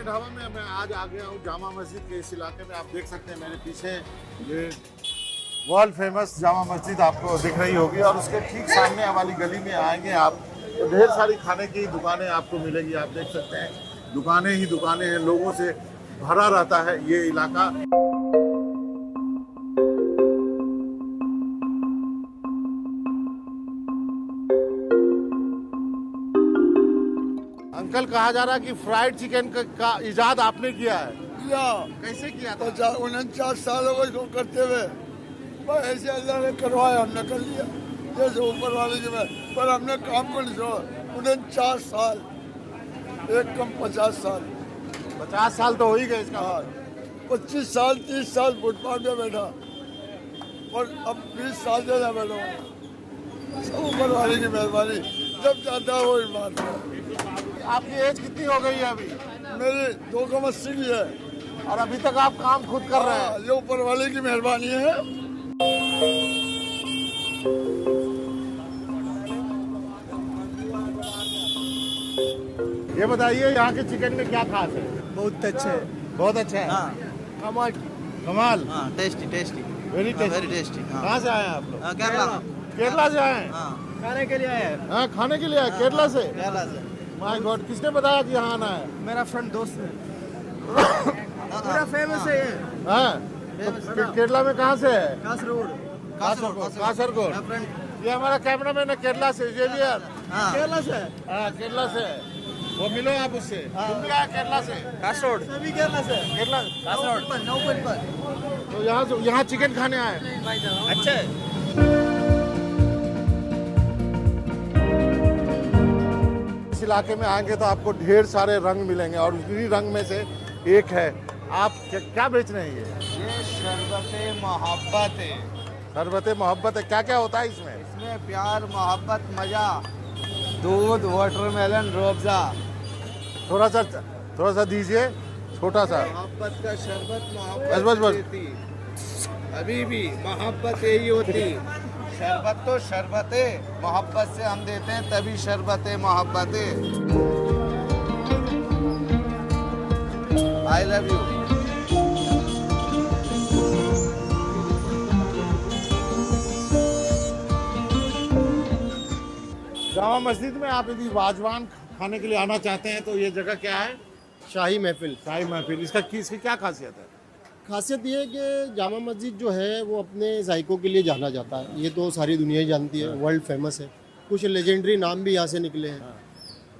ढाबा में मैं आज आ गया हूँ जामा मस्जिद के इस इलाके में। आप देख सकते हैं मेरे पीछे ये वर्ल्ड फेमस जामा मस्जिद आपको दिख रही होगी और उसके ठीक सामने वाली गली में आएंगे आप तो ढेर सारी खाने की दुकानें आपको मिलेगी। आप देख सकते हैं दुकानें ही दुकानें हैं, लोगों से भरा रहता है ये इलाका। अंकल कहा जा रहा है कि फ्राइड चिकन का इजाद आपने किया है। या कैसे किया था? 49 सालों को इसको करते हुए बस ऐसे अल्लाह ने करवाया, हमने कर लिया जैसे ऊपर वाले की में। पर हमने काम को नहीं छोड़ा। 49 साल, एक कम 50 साल। 50 साल तो हो ही गए इसका। हाँ, 25 साल 30 साल फुटपाथ पे बैठा और अब 20 साल से ना बैठा हूँ। सब ऊपर वाले की मेहरबानी, जब चाहता है वो बात है। आपकी एज कितनी हो गई है अभी? मेरी 2 कम 80 की है और अभी तक आप काम खुद कर रहे हैं? ये ऊपर वाले की मेहरबानी है। ये बताइए यहाँ के चिकन में क्या खास है? बहुत अच्छे है। बहुत अच्छा है। हाँ कमाल कमाल। हाँ, tasty tasty, very very tasty. कहाँ से आए हैं आप लोग? केरला। केरला से आए हैं? हाँ, खाने के लिए आए हैं। हाँ, खाने के लिए आए केरला से? केरला से। माय गॉड, किसने बताया कि यहाँ आना है? मेरा फ्रेंड दोस्त है, पूरा फेमस है ये। हाँ, तो केरला में कहाँ से है? कासरगोड। कासरगोड। मेरा फ्रेंड। ये हमारा कैमरामैन है केरला से, जेवियर। हाँ, केरला से। हाँ, केरला से है। वो मिलो आप उससे। तुम भी आए केरला से? कासरगोड। सभी केरला से। केरला कासरगोड। नौपल पर। तो यहाँ चिकन खाने आए? अच्छा है। इस इलाके में आएंगे तो आपको ढेर सारे रंग मिलेंगे और उसी रंग में से एक है। आप क्या बेच रहे हैं? ये शरबत मोहब्बत है। शरबत मोहब्बत है। क्या क्या होता है इसमें? इसमें प्यार, मोहब्बत, मजा, दूध, वाटरमेलन, रूअफ़ज़ा। थोड़ा सा दीजिए, छोटा सा। मोहब्बत का शरबत, बस, बस, बस। मोहब्बत देती। अभी भी मोहब्बत यही होती। शरबत तो शरबत है, मोहब्बत से हम देते हैं तभी शरबत है, मोहब्बत है। I love you. Jama Masjid में आप यदि वाजवान खाने के लिए आना चाहते हैं तो ये जगह क्या है? शाही महफिल। शाही महफिल। इसकी क्या खासियत है? खासियत ये है कि जामा मस्जिद जो है वो अपने जायकों के लिए जाना जाता है। ये तो सारी दुनिया ही जानती है, वर्ल्ड फेमस है। कुछ लेजेंडरी नाम भी यहाँ से निकले हैं।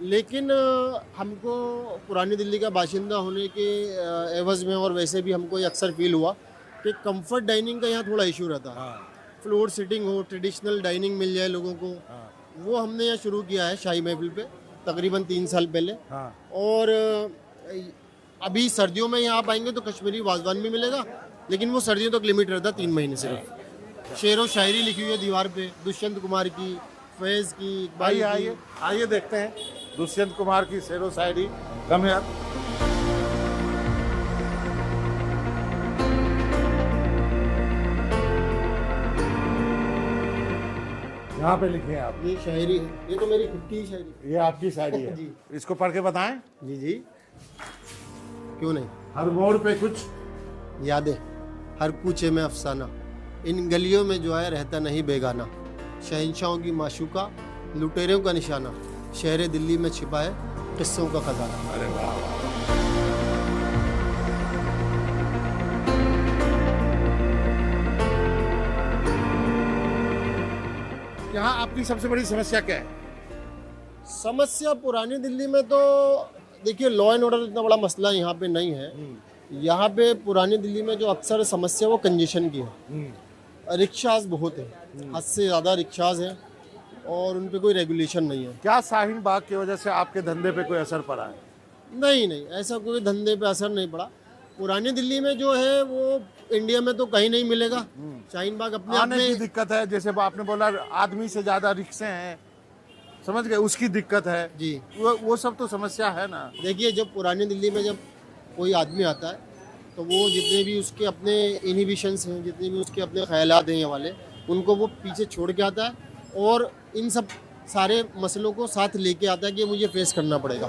लेकिन हमको पुरानी दिल्ली का बाशिंदा होने के एवज़ में और वैसे भी हमको ये अक्सर फील हुआ कि कंफर्ट डाइनिंग का यहाँ थोड़ा इशू रहता है। फ्लोर सिटिंग हो, ट्रेडिशनल डाइनिंग मिल जाए लोगों को, वो हमने यहाँ शुरू किया है शाही महफिल पे तकरीबन 3 साल पहले। और अभी सर्दियों में यहाँ आप आएंगे तो कश्मीरी वाजवान भी मिलेगा, लेकिन वो सर्दियों तक लिमिट रहता है 3 महीने सिर्फ। शेर व शायरी लिखी हुई है दीवार पे, दुष्यंत कुमार की, फैज़ की, इकबाल की। आइए देखते हैं दुष्यंत कुमार की शेर व शायरी। कम यार। यहाँ पे लिखे हैं आप? ये शायरी है, ये तो मेरी खुद की ही शायरी। ये आपकी शायरी है? जी। इसको पढ़ के बताएं। जी, क्यों नहीं। हर मोड़ पे कुछ यादें, हर कूचे में अफसाना, इन गलियों में जो है रहता नहीं बेगाना। शहंशाहों की माशूका, लुटेरों का निशाना, शहर दिल्ली में छिपा है किस्सों का खजाना। अरे वाह। यहाँ आपकी सबसे बड़ी समस्या क्या है? समस्या पुरानी दिल्ली में तो देखिए लॉ एंड ऑर्डर इतना बड़ा मसला यहाँ पे नहीं है। यहाँ पे पुरानी दिल्ली में जो अक्सर समस्या वो कंजेशन की है। रिक्शाज बहुत है, हद से ज़्यादा रिक्शाज हैं और उन पे कोई रेगुलेशन नहीं है। क्या शाहीन बाग की वजह से आपके धंधे पे कोई असर पड़ा है? नहीं, ऐसा कोई धंधे पे असर नहीं पड़ा। पुरानी दिल्ली में जो है वो इंडिया में तो कहीं नहीं मिलेगा। शाहीन बाग अपने आप आने की में दिक्कत है, जैसे आपने बोला आदमी से ज्यादा रिक्शे हैं, समझ गए, उसकी दिक्कत है जी। वो सब तो समस्या है ना। देखिए जब पुरानी दिल्ली में जब कोई आदमी आता है तो वो जितने भी उसके अपने इनहिबिशंस हैं, जितने भी उसके अपने ख्यालात हैं ये वाले, उनको वो पीछे छोड़ के आता है और इन सब सारे मसलों को साथ लेके आता है कि मुझे फेस करना पड़ेगा।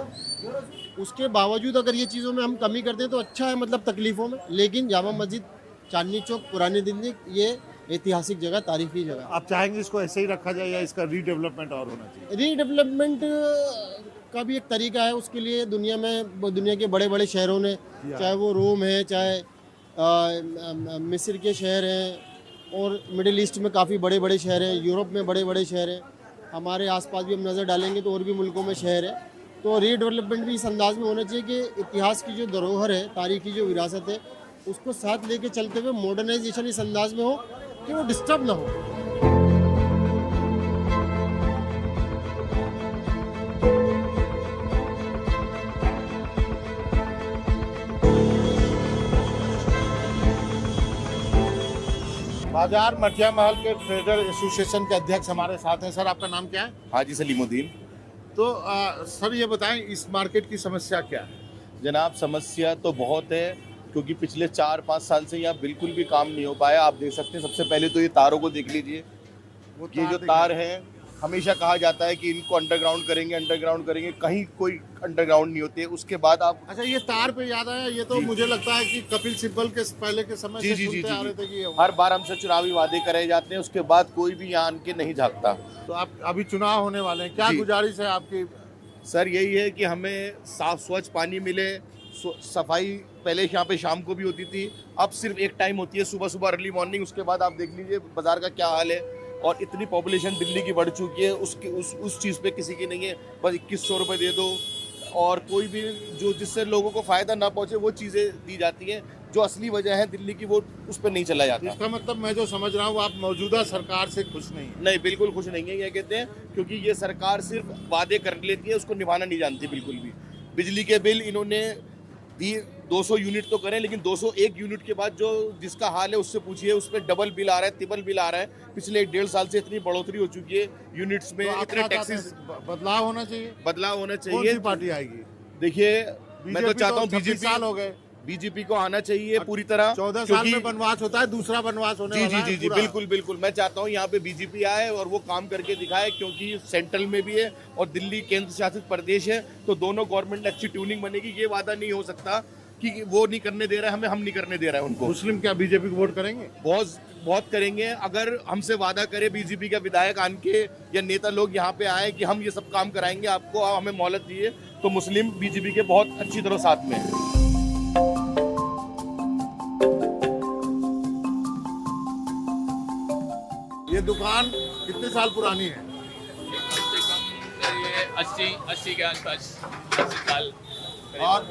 उसके बावजूद अगर ये चीज़ों में हम कमी करते हैं तो अच्छा है, मतलब तकलीफ़ों में। लेकिन जामा मस्जिद, चांदनी चौक, पुरानी दिल्ली, ये ऐतिहासिक जगह, तारीखी जगह। आप चाहेंगे इसको ऐसे ही रखा जाए या इसका रीडेवलपमेंट और होना चाहिए? रीडेवलपमेंट का भी एक तरीका है, उसके लिए दुनिया के बड़े बड़े शहरों ने, चाहे वो रोम है, चाहे मिस्र के शहर हैं, और मिडिल ईस्ट में काफ़ी बड़े बड़े शहर हैं, यूरोप में बड़े बड़े शहर हैं, हमारे आसपास भी हम नज़र डालेंगे तो और भी मुल्कों में शहर है। तो रीडेवलपमेंट भी इस अंदाज में होना चाहिए कि इतिहास की जो धरोहर है, तारीखी जो विरासत है, उसको साथ लेके चलते हुए मॉडर्नाइजेशन इस अंदाज में हो कि वो डिस्टर्ब ना हो। बाजार मठिया महल के ट्रेडर एसोसिएशन के अध्यक्ष हमारे साथ हैं। सर, आपका नाम क्या है? हाजी सलीमुद्दीन। तो सर ये बताएं, इस मार्केट की समस्या क्या है? जनाब, समस्या तो बहुत है, क्योंकि पिछले 4-5 साल से यहाँ बिल्कुल भी काम नहीं हो पाया। आप देख सकते हैं, सबसे पहले तो ये तारों को देख लीजिए। ये जो तार हैं, हमेशा कहा जाता है कि इनको अंडरग्राउंड करेंगे, कहीं कोई अंडरग्राउंड नहीं होते। उसके बाद आप अच्छा, ये तार पे याद आया, ये तो मुझे लगता है कि कपिल सिब्बल के पहले के समय से सुनते आ रहे थे कि ये हर बार हमसे चुनावी वादे करे जाते हैं, उसके बाद कोई भी यहाँ आन के नहीं झाँकता। तो आप अभी चुनाव होने वाले हैं, क्या जी। गुजारिश है आपकी? सर, यही है कि हमें साफ स्वच्छ पानी मिले, सफाई पहले यहाँ पे शाम को भी होती थी, अब सिर्फ एक टाइम होती है, सुबह सुबह अर्ली मॉर्निंग। उसके बाद आप देख लीजिए बाजार का क्या हाल है, और इतनी पॉपुलेशन दिल्ली की बढ़ चुकी है, उस चीज़ पे किसी की नहीं है। बस 2100 रुपये दे दो, और कोई भी जो जिससे लोगों को फ़ायदा ना पहुँचे वो चीज़ें दी जाती हैं। जो असली वजह है दिल्ली की, वो उस पर नहीं चला जाता। इसका मतलब मैं जो समझ रहा हूँ, आप मौजूदा सरकार से खुश नहीं है? नहीं, बिल्कुल खुश नहीं है, ये कहते हैं, क्योंकि ये सरकार सिर्फ वादे कर लेती है, उसको निभाना नहीं जानती बिल्कुल भी। बिजली के बिल इन्होंने दी 200 यूनिट तो करें, लेकिन 201 यूनिट के बाद जो जिसका हाल है उससे पूछिए, उस पर डबल बिल आ रहा है, ट्रिपल बिल आ रहा है। पिछले 1.5 साल से इतनी बढ़ोतरी हो चुकी है यूनिट्स में, तो इतने आपका टैक्सेस। बदलाव होना चाहिए। बदलाव होना कौन चाहिए। सी पार्टी आएगी? देखिए, मैं तो चाहता हूँ 26 साल हो गए, बीजेपी को आना चाहिए पूरी तरह। 14 साल में बनवास होता है, दूसरा बनवास होने वाला है जी, पूरा। बिल्कुल। मैं चाहता हूँ यहाँ पे बीजेपी आए और वो काम करके दिखाए, क्योंकि सेंट्रल में भी है और दिल्ली केंद्र शासित प्रदेश है, तो दोनों गवर्नमेंट अच्छी ट्यूनिंग बनेगी। ये वादा नहीं हो सकता कि वो नहीं करने दे रहा है हमें, हम नहीं करने दे रहे हैं उनको। मुस्लिम क्या बीजेपी को वोट करेंगे? बहुत करेंगे। अगर हमसे वादा करे बीजेपी का विधायक आन के या नेता लोग यहाँ पे आए कि हम ये सब काम कराएंगे आपको, आप हमें मोहलत दिए, तो मुस्लिम बीजेपी के बहुत अच्छी तरह साथ में है। ये दुकान कितने साल पुरानी है? कम से कम ये 80 के आसपास, 80 साल। और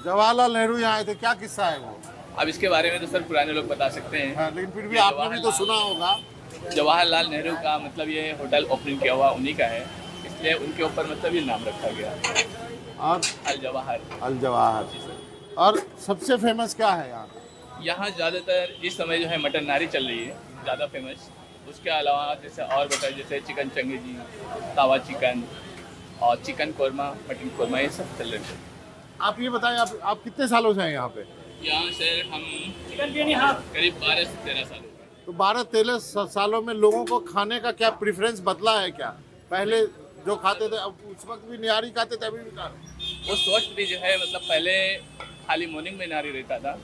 जवाहरलाल नेहरू यहाँ आए थे, क्या किस्सा है वो? अब इसके बारे में तो सर पुराने लोग बता सकते हैं। हाँ, लेकिन फिर भी आपने भी तो सुना होगा। जवाहरलाल नेहरू का मतलब ये होटल ओपनिंग किया हुआ उन्हीं का है, इसलिए उनके ऊपर मतलब ये नाम रखा गया, और अल जवाहर। अल जवाहर। और सबसे फेमस क्या है यहाँ? यहाँ ज़्यादातर इस समय जो है मटन नारी चल रही है ज़्यादा फेमस। उसके अलावा जैसे और बताए, जैसे चिकन चंगेजी, तावा चिकन और चिकन कोरमा, मटन कोरमा, ये सब चल रहे हैं। आप ये बताएं, आप कितने सालों से हैं यहाँ पे? यहाँ से हम करीब 12 से 13 साल हो गए। तो 12-13 सालों में लोगों को खाने का क्या प्रेफरेंस बदला है क्या? पहले जो खाते थे, अब उस वक्त भी निहारी खाते थे, अभी भी खा रहे हैं। वो सोच भी जो है, मतलब पहले खाली मॉर्निंग में नारी रहता था,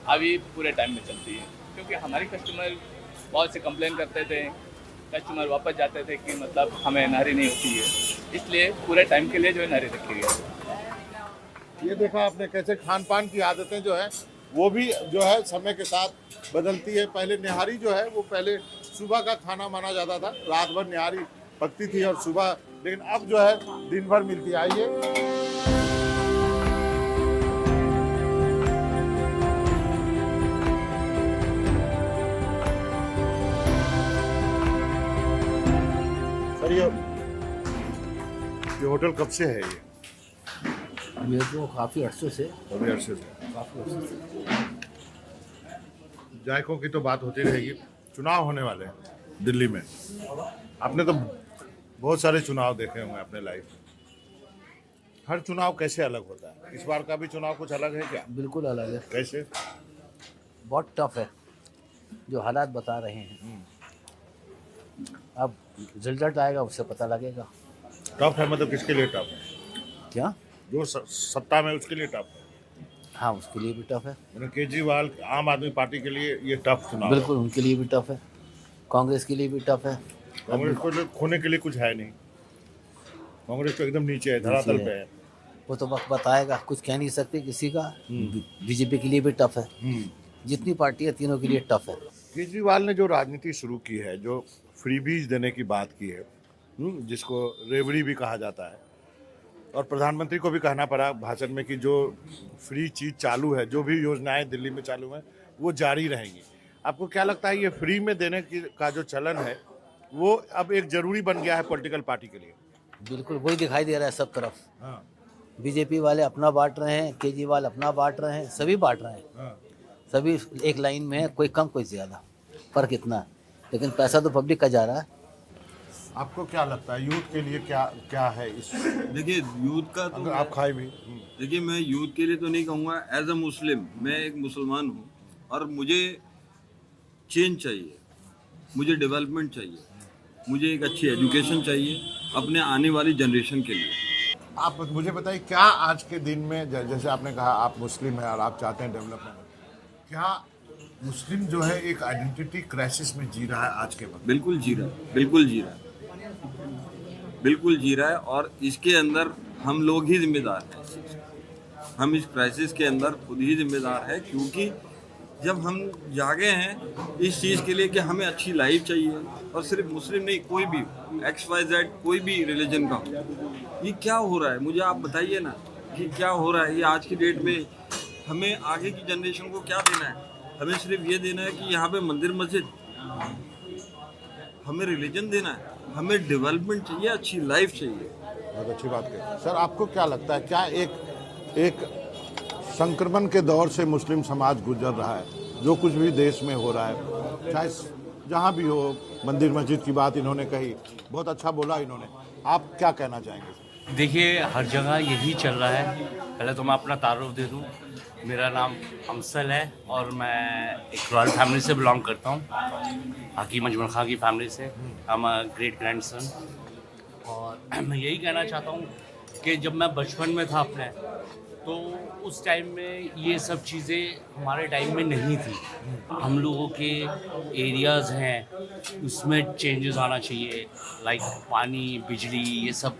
अभी पूरे टाइम में चलती है, क्योंकि हमारे कस्टमर बहुत से कंप्लेन करते थे, कस्टमर वापस जाते थे कि मतलब हमें नारी नहीं होती है, इसलिए पूरे टाइम के लिए जो है नारी रखी गई है। ये देखा आपने कैसे खान पान की आदतें जो है वो भी जो है समय के साथ बदलती है। पहले निहारी जो है वो पहले सुबह का खाना माना जाता था, रात भर निहारी पकती थी और सुबह, लेकिन अब जो है दिन भर मिलती है। आइए, सर ये होटल कब से है? ये तो काफ़ी अरसे से अभी अरसे से। जायकों की तो बात होती रहेगी। चुनाव होने वाले हैं दिल्ली में, आपने तो बहुत सारे चुनाव देखे होंगे अपने लाइफ में। हर चुनाव कैसे अलग होता है? इस बार का भी चुनाव कुछ अलग है क्या? बिल्कुल अलग है, कैसे? बहुत टफ है जो हालात बता रहे हैं। अब रिजल्ट आएगा उससे पता लगेगा। टफ है मतलब किसके लिए टफ है? क्या जो सत्ता में उसके लिए टफ है। हाँ, उसके लिए भी टफ है। मतलब केजरीवाल आम आदमी पार्टी के लिए ये टफ चुनाव है। बिल्कुल, उनके लिए भी टफ है। कांग्रेस के लिए भी टफ है। कांग्रेस को खोने के लिए कुछ है नहीं। कांग्रेस तो एकदम नीचे है, धरातल पे है। वो तो वक्त बताएगा, कुछ कह नहीं सकते किसी का। बीजेपी के लिए भी टफ है। जितनी पार्टी है तीनों के लिए टफ है। केजरीवाल ने जो राजनीति शुरू की है, जो फ्रीबीज देने की बात की है, जिसको रेवड़ी भी कहा जाता है, और प्रधानमंत्री को भी कहना पड़ा भाषण में कि जो फ्री चीज़ चालू है, जो भी योजनाएं दिल्ली में चालू हैं, वो जारी रहेंगी। आपको क्या लगता है ये फ्री में देने की का जो चलन है वो अब एक जरूरी बन गया है पॉलिटिकल पार्टी के लिए? बिल्कुल वही दिखाई दे रहा है सब तरफ। हाँ, बीजेपी वाले अपना बांट रहे हैं, केजरीवाल अपना बांट रहे हैं, सभी बांट रहे हैं। हाँ। सभी एक लाइन में है, कोई कम कोई ज़्यादा, फर्क इतना है। लेकिन पैसा तो पब्लिक का जा रहा है। आपको क्या लगता है यूथ के लिए क्या क्या है इस? देखिए यूथ का तो अगर आप खाए भी देखिए मैं यूथ के लिए तो नहीं कहूँगा। एज अ मुस्लिम, मैं एक मुसलमान हूँ और मुझे चेंज चाहिए, मुझे डेवलपमेंट चाहिए, मुझे एक अच्छी एजुकेशन चाहिए अपने आने वाली जनरेशन के लिए। आप मुझे बताइए क्या आज के दिन में, जैसे आपने कहा आप मुस्लिम हैं और आप चाहते हैं डेवलपमेंट, क्या मुस्लिम जो है एक आइडेंटिटी क्राइसिस में जी रहा है आज के वक्त? बिल्कुल जी रहा है, बिल्कुल जी रहा है, बिल्कुल जी रहा है। और इसके अंदर हम लोग ही जिम्मेदार हैं इस चीज़ के। हम इस क्राइसिस के अंदर खुद ही जिम्मेदार हैं, क्योंकि जब हम जागे हैं इस चीज़ के लिए कि हमें अच्छी लाइफ चाहिए, और सिर्फ मुस्लिम नहीं, कोई भी XYZ कोई भी रिलीजन का हो, ये क्या हो रहा है मुझे आप बताइए ना कि क्या हो रहा है ये आज की डेट में। हमें आगे की जनरेशन को क्या देना है? हमें सिर्फ ये देना है कि यहाँ पे मंदिर मस्जिद, हमें रिलीजन देना है, हमें डेवलपमेंट चाहिए, अच्छी लाइफ चाहिए। बहुत अच्छी बात कही सर। आपको क्या लगता है क्या एक संक्रमण के दौर से मुस्लिम समाज गुजर रहा है? जो कुछ भी देश में हो रहा है, चाहे जहाँ भी हो, मंदिर मस्जिद की बात इन्होंने कही, बहुत अच्छा बोला इन्होंने, आप क्या कहना चाहेंगे? देखिए हर जगह यही चल रहा है। पहले तो मैं अपना तारुफ दे दूं, मेरा नाम अमसल है और मैं एक रॉयल फैमिली से बिलोंग करता हूं, हकीम अजमल खां की फैमिली से। I am a great grandson. और मैं यही कहना चाहता हूं कि जब मैं बचपन में था अपने, तो उस टाइम में ये सब चीज़ें हमारे टाइम में नहीं थी। हम लोगों के एरियाज़ हैं उसमें चेंजेस आना चाहिए, लाइक पानी, बिजली, ये सब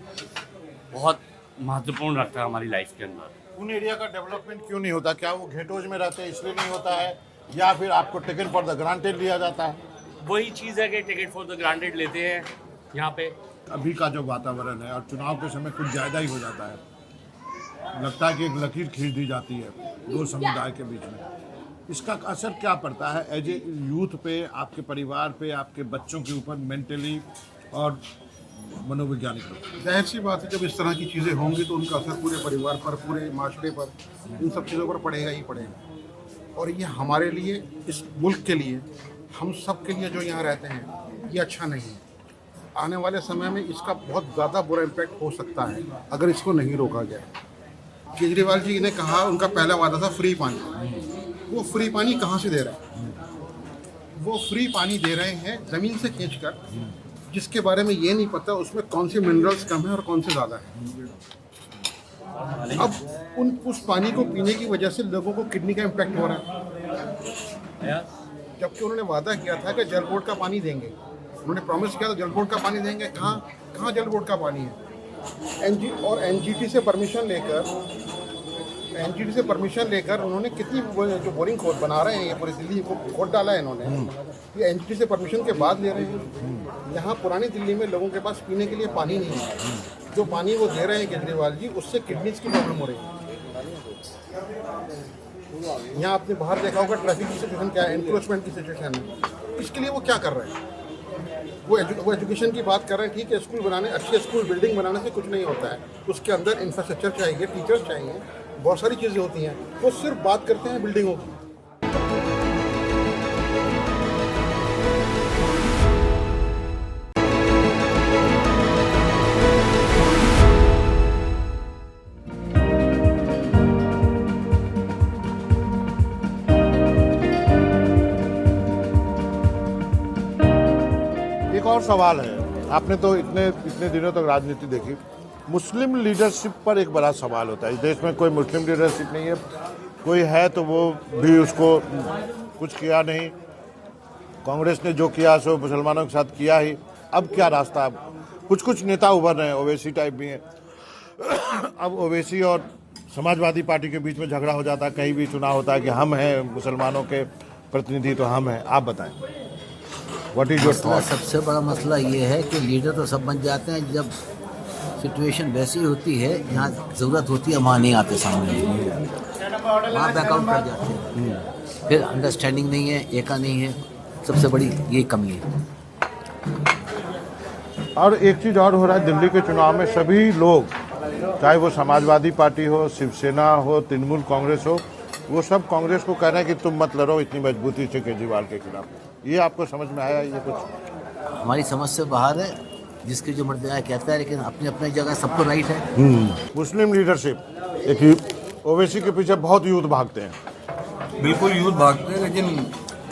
बहुत महत्वपूर्ण रखता है हमारी लाइफ के अंदर। उन एरिया का डेवलपमेंट क्यों नहीं होता? क्या वो घेटोज में रहते हैं इसलिए नहीं होता है, या फिर आपको टेकन फॉर द ग्रांटेड लिया जाता है? वही चीज़ है कि टिकट फॉर द ग्रांटेड लेते हैं यहाँ पे। अभी का जो वातावरण है और चुनाव के समय कुछ ज़्यादा ही हो जाता है, लगता है कि एक लकीर खींच दी जाती है दो समुदाय के बीच में। इसका असर क्या पड़ता है एज ए यूथ पे, आपके परिवार पे, आपके बच्चों के ऊपर, मेंटली और मनोवैज्ञानिक रूप? जाहिर सी बात है, जब इस तरह की चीज़ें होंगी तो उनका असर पूरे परिवार पर, पूरे माशरे पर, इन सब चीज़ों पर पड़ेगा ही पड़ेगा। और ये हमारे लिए, इस मुल्क के लिए, हम सब के लिए जो यहाँ रहते हैं, ये अच्छा नहीं है। आने वाले समय में इसका बहुत ज़्यादा बुरा इम्पैक्ट हो सकता है अगर इसको नहीं रोका गया। केजरीवाल जी ने कहा, उनका पहला वादा था फ्री पानी। वो फ्री पानी कहाँ से दे रहे हैं? वो फ्री पानी दे रहे हैं ज़मीन से खींचकर, जिसके बारे में ये नहीं पता उसमें कौन से मिनरल्स कम है और कौन से ज़्यादा है। अब उस पानी को पीने की वजह से लोगों को किडनी का इम्पैक्ट हो रहा है, जबकि उन्होंने वादा किया था कि जल बोर्ड का पानी देंगे। उन्होंने प्रॉमिस किया था जल बोर्ड का पानी देंगे। कहाँ जल बोर्ड का पानी है? और एनजीटी से परमिशन लेकर उन्होंने कितनी जो बोरिंग खोद बना रहे हैं, ये पूरी दिल्ली को खोद डाला है इन्होंने। ये एनजीटी से परमिशन के बाद ले रहे हैं। यहाँ पुरानी दिल्ली में लोगों के पास पीने के लिए पानी नहीं है। जो पानी वो दे रहे हैं केजरीवाल जी, उससे किडनीज की प्रॉब्लम हो रही है। यहाँ आपने बाहर देखा होगा ट्रैफिक की सिचुएशन क्या है, एनक्रोचमेंट की सिचुएशन है। इसके लिए वो क्या कर रहे हैं? वो एजुकेशन की बात कर रहे हैं। ठीक है, स्कूल बनाने, अच्छे स्कूल बिल्डिंग बनाने से कुछ नहीं होता है, उसके अंदर इंफ्रास्ट्रक्चर चाहिए, टीचर्स चाहिए, बहुत सारी चीज़ें होती हैं। वो सिर्फ बात करते हैं बिल्डिंगों की। एक और सवाल है, आपने तो इतने दिनों तक राजनीति देखी, मुस्लिम लीडरशिप पर एक बड़ा सवाल होता है। इस देश में कोई मुस्लिम लीडरशिप नहीं है, कोई है तो वो भी उसको कुछ किया नहीं। कांग्रेस ने जो किया सो मुसलमानों के साथ किया ही। अब क्या रास्ता? अब कुछ नेता उभर रहे हैं, ओवैसी टाइप भी हैं। अब ओवैसी और समाजवादी पार्टी के बीच में झगड़ा हो जाता है, कहीं भी चुनाव होता है कि हम हैं मुसलमानों के प्रतिनिधि तो हम हैं। आप बताएं, व्हाट इज योर थॉट? सबसे बड़ा मसला ये है कि लीडर तो सब बन जाते हैं, जब सिचुएशन वैसी होती है जहाँ ज़रूरत होती है वहाँ नहीं आते सामने, वहाँ बैकआउट कर जाते हैं। फिर अंडरस्टैंडिंग नहीं है, एका नहीं है, सबसे बड़ी ये कमी है। और एक चीज़ और हो रहा है, दिल्ली के चुनाव में सभी लोग, चाहे वो समाजवादी पार्टी हो, शिवसेना हो, तृणमूल कांग्रेस हो, वो सब कांग्रेस को कह रहे हैं कि तुम मत लड़ो इतनी मजबूती से केजरीवाल के खिलाफ। ये आपको समझ में आया? ये कुछ हमारी समझ से बाहर है, जिसकी जो मर्जी आया कहता है, लेकिन अपनी अपनी जगह सबको राइट है। मुस्लिम लीडरशिप एक ओवैसी के पीछे बहुत यूथ भागते हैं। बिल्कुल यूथ भागते हैं, लेकिन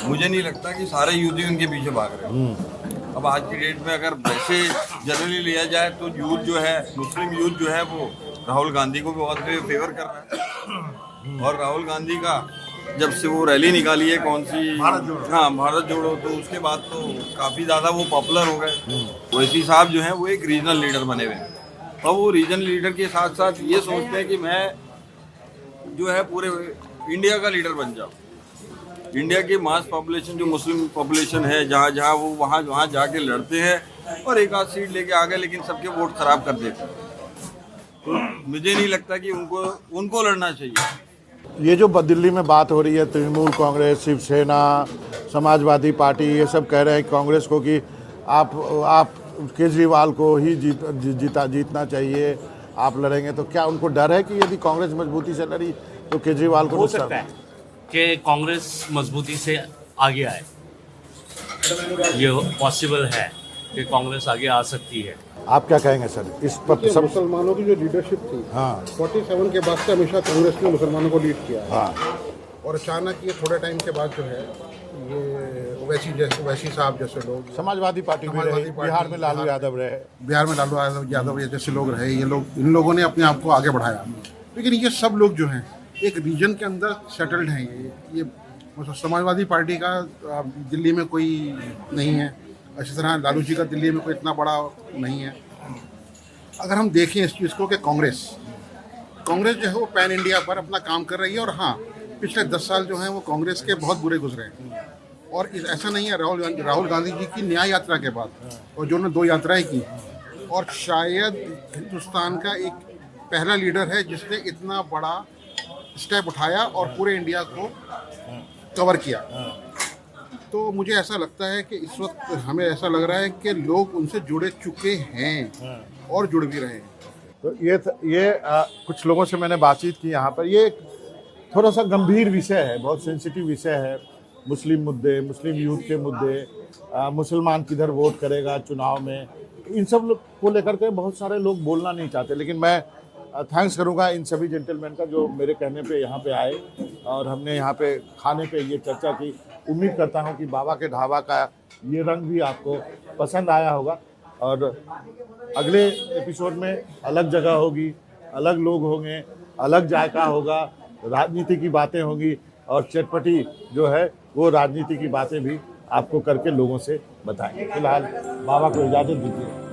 मुझे नहीं लगता कि सारे यूथ ही उनके पीछे भाग रहे हैं। अब आज की डेट में अगर वैसे जनरली लिया जाए तो यूथ जो है, मुस्लिम यूथ जो है, वो राहुल गांधी को भी बहुत फेवर कर रहा है। और राहुल गांधी का जब से वो रैली निकाली है, कौन सी, भारत जोड़ो, तो उसके बाद तो काफ़ी ज़्यादा वो पॉपुलर हो गए। ओवैसी साहब जो हैं वो एक रीजनल लीडर बने हुए हैं, और वो रीजनल लीडर के साथ साथ ये सोचते हैं कि मैं जो है पूरे इंडिया का लीडर बन जाऊँ। इंडिया की मास पॉपुलेशन जो मुस्लिम पॉपुलेशन है, जहाँ जहाँ वो वहाँ जाके लड़ते हैं और एक आध सीट लेके आ गए, लेकिन सबके वोट खराब कर देते हैं। तो मुझे नहीं लगता कि उनको लड़ना चाहिए। ये जो दिल्ली में बात हो रही है, तृणमूल कांग्रेस, शिवसेना, समाजवादी पार्टी, ये सब कह रहे हैं कांग्रेस को कि आप केजरीवाल को ही जीतना चाहिए, आप लड़ेंगे। तो क्या उनको डर है कि यदि कांग्रेस मजबूती से लड़ी तो केजरीवाल को हो सकता है कि कांग्रेस मजबूती से आगे आए? ये पॉसिबल है कि कांग्रेस आगे आ सकती है। आप क्या कहेंगे सर इस पर? सब मुसलमानों की जो लीडरशिप थी, 47 के बाद से हमेशा कांग्रेस ने मुसलमानों को लीड किया। और अचानक ये थोड़े टाइम के बाद जो है, ये ओवैसी साहब जैसे लोग, समाजवादी पार्टी में रहे, बिहार में लालू यादव रहे, जैसे लोग रहे, इन लोगों ने अपने आप को आगे बढ़ाया। लेकिन ये सब लोग जो हैं एक रीजन के अंदर सेटल्ड हैं। ये समाजवादी पार्टी का दिल्ली में कोई नहीं है, इसी तरह लालू जी का दिल्ली में कोई इतना बड़ा नहीं है। अगर हम देखें इस चीज़ को कि कांग्रेस जो है वो पैन इंडिया पर अपना काम कर रही है। और हाँ, पिछले 10 साल जो हैं वो कांग्रेस के बहुत बुरे गुजरे हैं। और ऐसा नहीं है, राहुल गांधी जी की न्याय यात्रा के बाद, और जो उन्होंने 2 यात्राएं की, और शायद हिंदुस्तान का एक पहला लीडर है जिसने इतना बड़ा स्टेप उठाया और पूरे इंडिया को कवर किया। तो मुझे ऐसा लगता है कि इस वक्त हमें ऐसा लग रहा है कि लोग उनसे जुड़े चुके हैं और जुड़ भी रहे हैं। तो ये कुछ लोगों से मैंने बातचीत की यहाँ पर। ये थोड़ा सा गंभीर विषय है, बहुत सेंसिटिव विषय है। मुस्लिम मुद्दे, मुस्लिम यूथ के मुद्दे, मुसलमान किधर वोट करेगा चुनाव में, इन सब को लेकर के बहुत सारे लोग बोलना नहीं चाहते। लेकिन मैं थैंक्स करूंगा इन सभी जेंटलमैन का जो मेरे कहने पे यहाँ पे आए और हमने यहाँ पे खाने पे ये चर्चा की। उम्मीद करता हूँ कि बाबा के ढाबा का ये रंग भी आपको पसंद आया होगा। और अगले एपिसोड में अलग जगह होगी, अलग लोग होंगे, अलग जायका होगा, राजनीति की बातें होंगी, और चटपटी जो है वो राजनीति की बातें भी आपको करके लोगों से बताएंगे। फिलहाल बाबा को इजाज़त दीजिए।